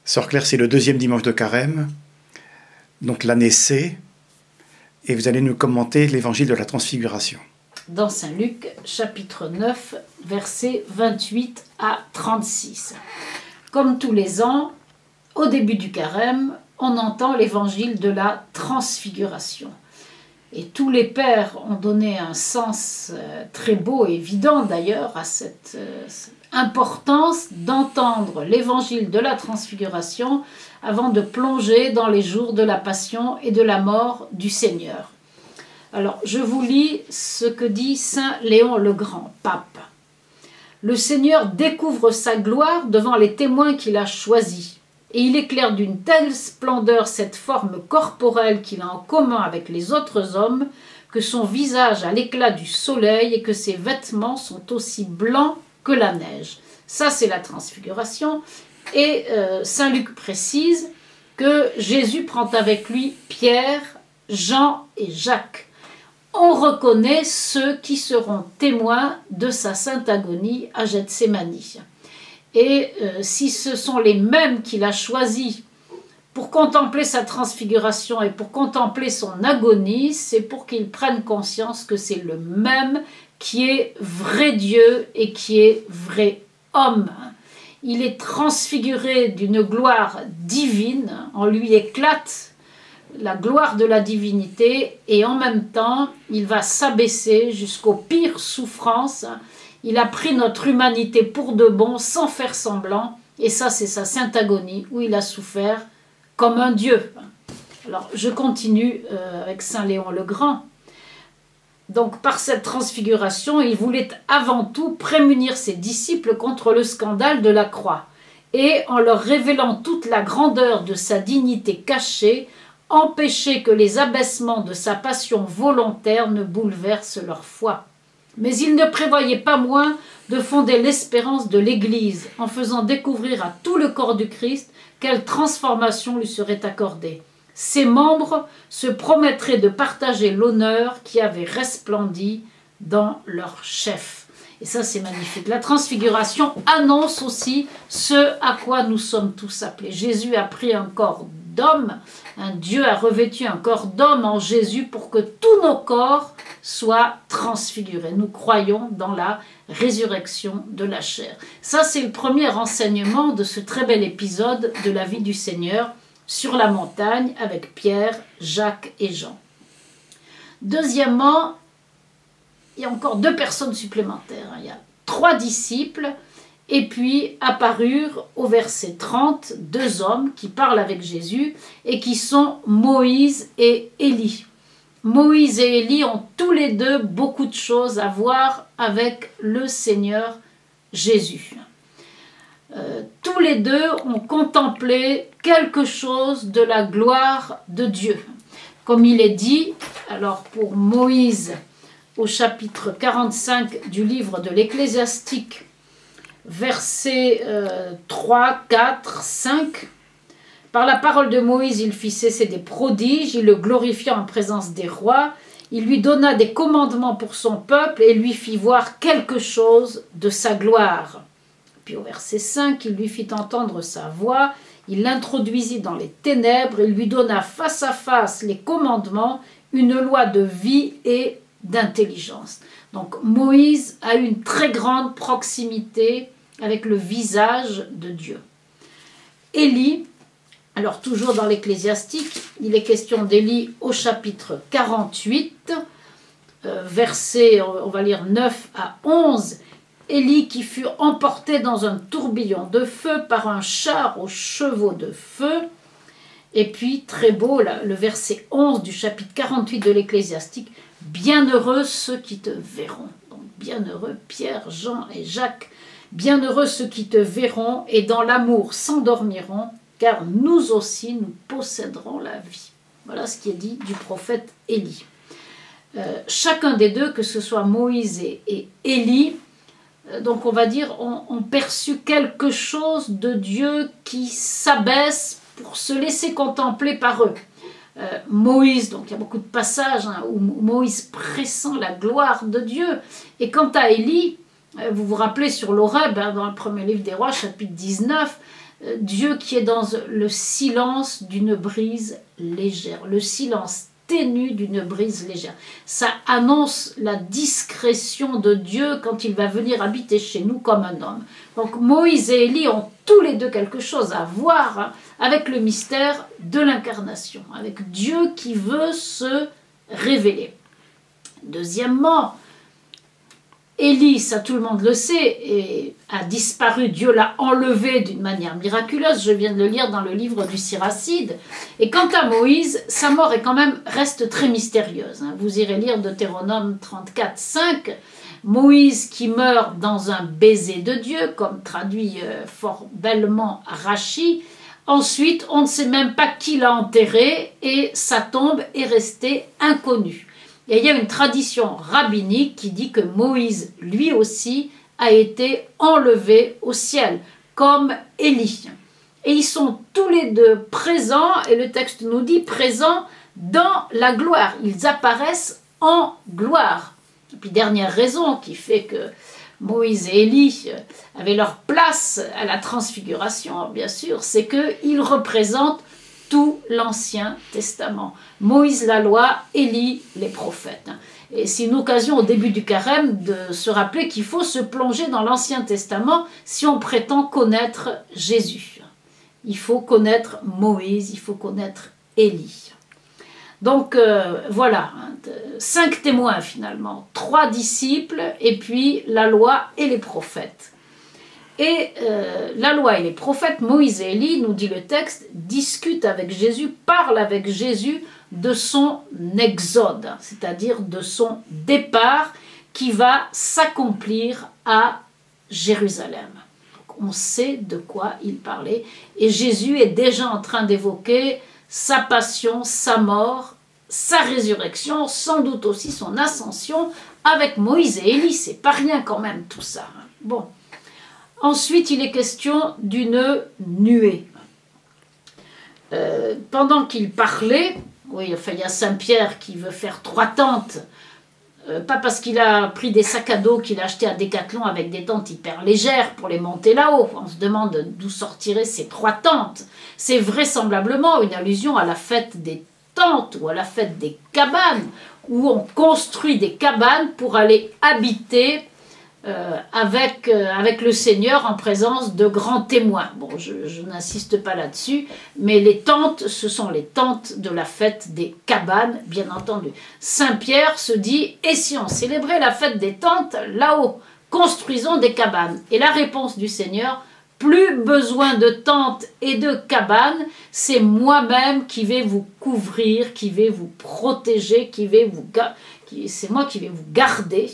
Sœur Claire, c'est le deuxième dimanche de Carême, donc l'année C, et vous allez nous commenter l'évangile de la Transfiguration. Dans Saint Luc, chapitre 9, versets 28 à 36. Comme tous les ans, au début du Carême, on entend l'évangile de la Transfiguration. Et tous les pères ont donné un sens très beau et évident d'ailleurs à cette importance d'entendre l'évangile de la Transfiguration avant de plonger dans les jours de la Passion et de la mort du Seigneur. Alors, je vous lis ce que dit Saint Léon le Grand, pape. Le Seigneur découvre sa gloire devant les témoins qu'il a choisis. Et il éclaire d'une telle splendeur cette forme corporelle qu'il a en commun avec les autres hommes, que son visage a l'éclat du soleil et que ses vêtements sont aussi blancs que la neige. Ça, c'est la transfiguration. Et Saint Luc précise que Jésus prend avec lui Pierre, Jean et Jacques. On reconnaît ceux qui seront témoins de sa sainte agonie à Gethsémani. Et si ce sont les mêmes qu'il a choisis pour contempler sa transfiguration et pour contempler son agonie, c'est pour qu'ils prennent conscience que c'est le même qui est vrai Dieu et qui est vrai homme. Il est transfiguré d'une gloire divine, en lui éclate la gloire de la divinité et en même temps, il va s'abaisser jusqu'aux pires souffrances. Il a pris notre humanité pour de bon, sans faire semblant, et ça c'est sa sainte agonie, où il a souffert comme un Dieu. Alors je continue avec Saint Léon le Grand. Donc par cette transfiguration, il voulait avant tout prémunir ses disciples contre le scandale de la croix, et en leur révélant toute la grandeur de sa dignité cachée, empêcher que les abaissements de sa passion volontaire ne bouleversent leur foi. Mais il ne prévoyait pas moins de fonder l'espérance de l'Église en faisant découvrir à tout le corps du Christ quelle transformation lui serait accordée. Ses membres se promettraient de partager l'honneur qui avait resplendi dans leur chef. Et ça, c'est magnifique. La transfiguration annonce aussi ce à quoi nous sommes tous appelés. Jésus a pris un corps d'homme, Dieu a revêtu un corps d'homme en Jésus pour que tous nos corps soient transfigurés. Nous croyons dans la résurrection de la chair. Ça, c'est le premier enseignement de ce très bel épisode de la vie du Seigneur sur la montagne avec Pierre, Jacques et Jean. Deuxièmement, il y a encore 2 personnes supplémentaires. Il y a 3 disciples et puis apparurent au verset 30 2 hommes qui parlent avec Jésus et qui sont Moïse et Élie. Moïse et Élie ont tous les 2 beaucoup de choses à voir avec le Seigneur Jésus. Tous les 2 ont contemplé quelque chose de la gloire de Dieu. Comme il est dit, alors pour Moïse, au chapitre 45 du livre de l'Ecclésiastique, versets 3, 4, 5, par la parole de Moïse, il fit cesser des prodiges, il le glorifia en présence des rois, il lui donna des commandements pour son peuple et lui fit voir quelque chose de sa gloire. Puis au verset 5, il lui fit entendre sa voix, il l'introduisit dans les ténèbres, il lui donna face à face les commandements, une loi de vie et d'intelligence. Donc Moïse a une très grande proximité avec le visage de Dieu. Élie, alors toujours dans l'Ecclésiastique, il est question d'Élie au chapitre 48, versets, on va lire 9 à 11. Élie qui fut emporté dans un tourbillon de feu par un char aux chevaux de feu. Et puis, très beau, le verset 11 du chapitre 48 de l'Ecclésiastique, « Bienheureux ceux qui te verront ». Donc, bienheureux Pierre, Jean et Jacques. Bienheureux ceux qui te verront et dans l'amour s'endormiront, car nous aussi nous posséderons la vie. Voilà ce qui est dit du prophète Élie. Chacun des 2, que ce soit Moïse et Élie, donc on va dire, ont perçu quelque chose de Dieu qui s'abaisse pour se laisser contempler par eux. Moïse, donc il y a beaucoup de passages où Moïse pressent la gloire de Dieu. Et quant à Élie, vous vous rappelez sur l'Horeb, dans le premier livre des rois, chapitre 19, Dieu qui est dans le silence d'une brise légère, le silence ténu d'une brise légère. Ça annonce la discrétion de Dieu quand il va venir habiter chez nous comme un homme. Donc Moïse et Élie ont tous les deux quelque chose à voir avec le mystère de l'incarnation, avec Dieu qui veut se révéler. Deuxièmement, Élie, ça tout le monde le sait, a disparu, Dieu l'a enlevé d'une manière miraculeuse, je viens de le lire dans le livre du Siracide. Et quant à Moïse, sa mort est quand même, reste très mystérieuse. Vous irez lire Deutéronome 34, 5, Moïse qui meurt dans un baiser de Dieu, comme traduit fort bellement Rachi. Ensuite, on ne sait même pas qui l'a enterré et sa tombe est restée inconnue. Et il y a une tradition rabbinique qui dit que Moïse, lui aussi, a été enlevé au ciel, comme Élie. Et ils sont tous les deux présents, et le texte nous dit présents dans la gloire. Ils apparaissent en gloire. Et puis dernière raison qui fait que Moïse et Élie avaient leur place à la transfiguration, bien sûr, c'est qu'ils représentent tout l'Ancien Testament. Moïse la loi, Élie les prophètes. Et c'est une occasion au début du carême de se rappeler qu'il faut se plonger dans l'Ancien Testament si on prétend connaître Jésus. Il faut connaître Moïse, il faut connaître Élie. Donc voilà, 5 témoins finalement, 3 disciples et puis la loi et les prophètes. Et la loi et les prophètes, Moïse et Élie, nous dit le texte, discutent avec Jésus, parlent avec Jésus de son exode, c'est-à-dire de son départ qui va s'accomplir à Jérusalem. Donc, on sait de quoi il parlait et Jésus est déjà en train d'évoquer sa passion, sa mort, sa résurrection, sans doute aussi son ascension avec Moïse et Élie. C'est pas rien quand même tout ça. Bon. Ensuite, il est question d'une nuée. Pendant qu'il parlait, oui, enfin, il y a Saint-Pierre qui veut faire 3 tentes, pas parce qu'il a pris des sacs à dos qu'il a acheté à Décathlon avec des tentes hyper légères pour les monter là-haut. On se demande d'où sortiraient ces 3 tentes. C'est vraisemblablement une allusion à la fête des tentes ou à la fête des cabanes, où on construit des cabanes pour aller habiter avec le Seigneur en présence de grands témoins. Bon, je n'insiste pas là-dessus, mais les tentes, ce sont les tentes de la fête des cabanes, bien entendu. Saint-Pierre se dit, et si on célébrait la fête des tentes là-haut, construisons des cabanes. Et la réponse du Seigneur, plus besoin de tentes et de cabanes, c'est moi-même qui vais vous couvrir, qui vais vous protéger, c'est moi qui vais vous garder.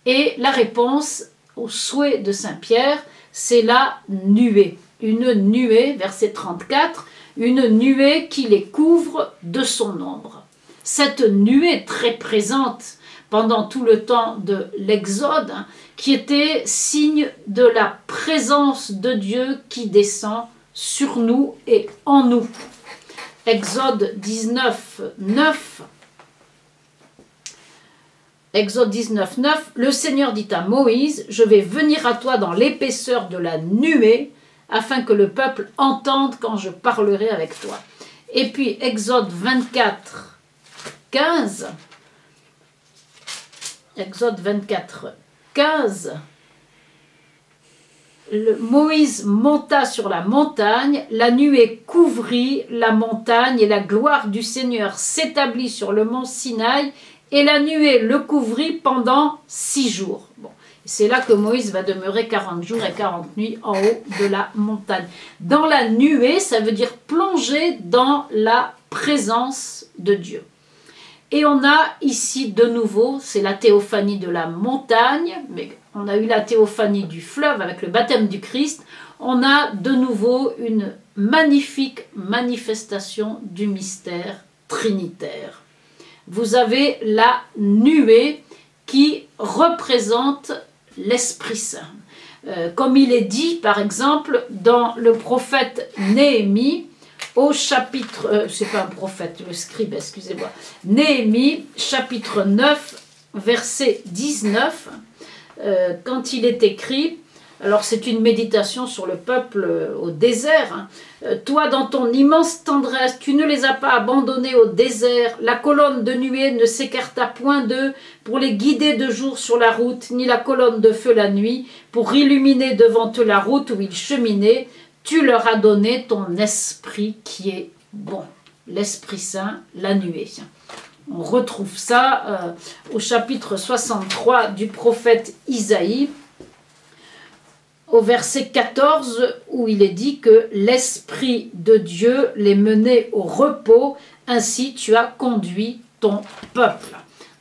Et la réponse au souhait de Saint-Pierre, c'est la nuée. Une nuée, verset 34, une nuée qui les couvre de son ombre. Cette nuée très présente pendant tout le temps de l'Exode, qui était signe de la présence de Dieu qui descend sur nous et en nous. Exode 19, 9. Exode 19, 9, le Seigneur dit à Moïse, je vais venir à toi dans l'épaisseur de la nuée, afin que le peuple entende quand je parlerai avec toi. Et puis Exode 24, 15, Exode 24, 15, Moïse monta sur la montagne, la nuée couvrit la montagne et la gloire du Seigneur s'établit sur le mont Sinaï, et la nuée le couvrit pendant 6 jours. Bon. C'est là que Moïse va demeurer 40 jours et 40 nuits en haut de la montagne. Dans la nuée, ça veut dire plonger dans la présence de Dieu. Et on a ici de nouveau, c'est la théophanie de la montagne, mais on a eu la théophanie du fleuve avec le baptême du Christ. On a de nouveau une magnifique manifestation du mystère trinitaire. Vous avez la nuée qui représente l'Esprit Saint. Comme il est dit, par exemple, dans le prophète Néhémie, au chapitre... c'est pas un prophète, le scribe, excusez-moi. Néhémie, chapitre 9, verset 19, quand il est écrit Alors c'est une méditation sur le peuple au désert. Toi, dans ton immense tendresse, tu ne les as pas abandonnés au désert. La colonne de nuée ne s'écarta point d'eux pour les guider de jour sur la route, ni la colonne de feu la nuit pour illuminer devant eux la route où ils cheminaient. Tu leur as donné ton esprit qui est bon. L'Esprit Saint, la nuée. On retrouve ça au chapitre 63 du prophète Isaïe, au verset 14, où il est dit que l'Esprit de Dieu les menait au repos, ainsi tu as conduit ton peuple.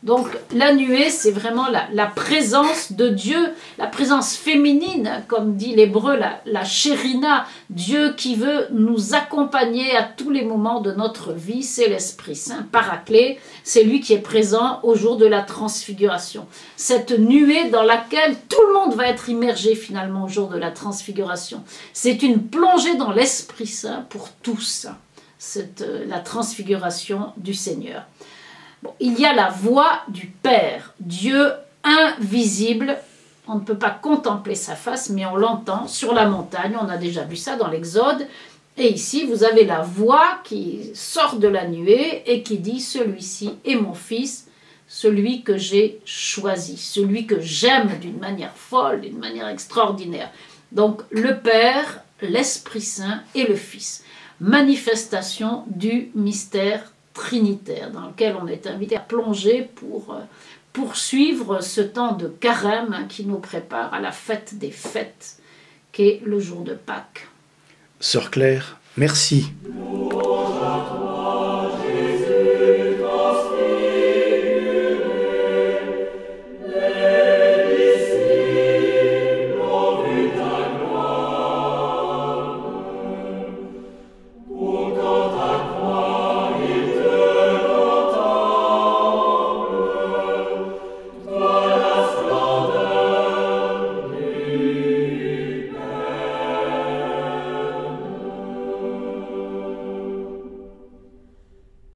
Donc la nuée, c'est vraiment la présence de Dieu, la présence féminine, comme dit l'hébreu, la chérina, Dieu qui veut nous accompagner à tous les moments de notre vie, c'est l'Esprit Saint, Paraclet, c'est lui qui est présent au jour de la transfiguration. Cette nuée dans laquelle tout le monde va être immergé finalement au jour de la transfiguration. C'est une plongée dans l'Esprit Saint pour tous, la transfiguration du Seigneur. Bon, il y a la voix du Père, Dieu invisible. On ne peut pas contempler sa face, mais on l'entend sur la montagne. On a déjà vu ça dans l'Exode. Et ici, vous avez la voix qui sort de la nuée et qui dit « Celui-ci est mon fils, celui que j'ai choisi, celui que j'aime d'une manière folle, d'une manière extraordinaire. » Donc, le Père, l'Esprit Saint et le Fils. Manifestation du mystère trinitaire dans lequel on est invité à plonger pour poursuivre ce temps de carême qui nous prépare à la fête des fêtes qu'est le jour de Pâques. Sœur Claire, merci.